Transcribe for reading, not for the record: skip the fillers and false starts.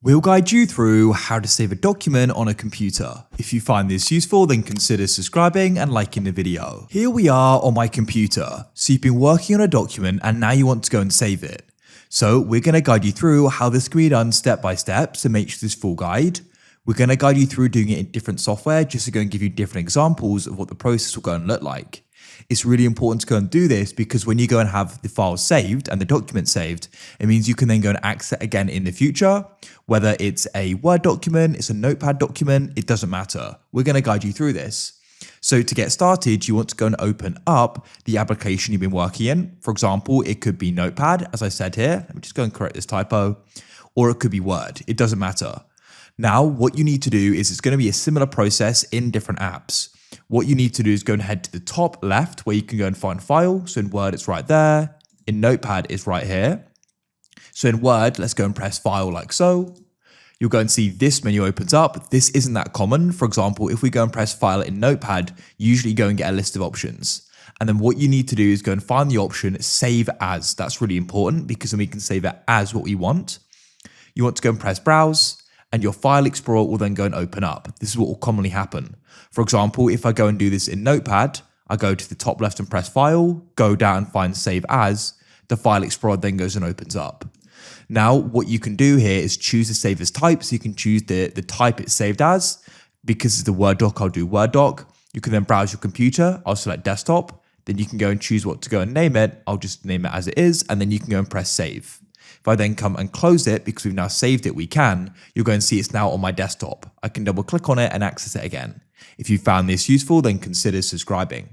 We'll guide you through how to save a document on a computer. If you find this useful, then consider subscribing and liking the video. Here we are on my computer. So you've been working on a document and now you want to go and save it. So we're going to guide you through how this can be done step by step, so make sure this full guide. We're going to guide you through doing it in different software just to go and give you different examples of what the process will go and look like. It's really important to go and do this because when you go and have the file saved and the document saved, it means you can then go and access it again in the future. Whether it's a Word document, it's a Notepad document, it doesn't matter. We're going to guide you through this. So to get started, you want to go and open up the application you've been working in. For example, it could be Notepad, as I said here. Let me just go and correct this typo. Or it could be Word. It doesn't matter. Now, what you need to do is it's going to be a similar process in different apps. What you need to do is go and head to the top left where you can go and find file. So in Word, it's right there. In Notepad, it's right here. So in Word, let's go and press file like so. You'll go and see this menu opens up. This isn't that common. For example, if we go and press file in Notepad, you usually go and get a list of options. And then what you need to do is go and find the option save as. That's really important because then we can save it as what we want. You want to go and press browse. And your file explorer will then go and open up. This is what will commonly happen. For example, if I go and do this in Notepad, I go to the top left and press file, go down and find save as, the file explorer then goes and opens up. Now, what you can do here is choose the save as type. So you can choose the type it's saved as. Because it's the Word doc, I'll do Word doc. You can then browse your computer. I'll select desktop. Then you can go and choose what to go and name it. I'll just name it as it is. And then you can go and press save. If I then come and close it, because we've now saved it, you'll go and see it's now on my desktop. I can double click on it and access it again. If you found this useful, then consider subscribing.